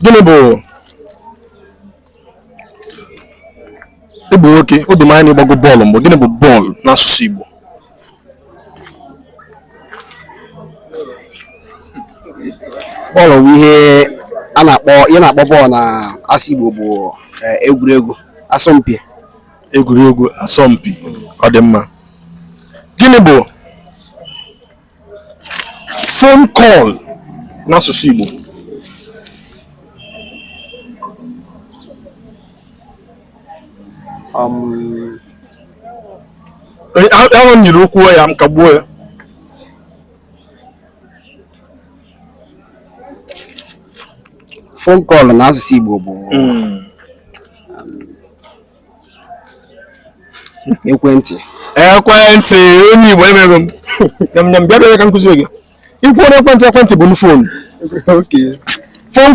Gịnị bụ ịbụ nwoke o doma anya ịgbago bọọlụ mbụ gịnị bụ bọọlụ n'asụsụ Igbo? Bọọlụ bụ ihe na-akpọ bọọlụ na asụ Igbo bụ egwuregwu asọmpi. Egwuregwu asọmpi. Ọ dị mma. Gịnị bụ phone call n'asụsụ Igbo? Ahụ nyere okwu ya m kagbuo ya. Phone call n'asụsụ Igbo bụ ekwentị. Ekwentị onye Igbo emeghị m. Bịa ka m kụzie gị. Ikwu ekwentị bụ phone. Okay. Phone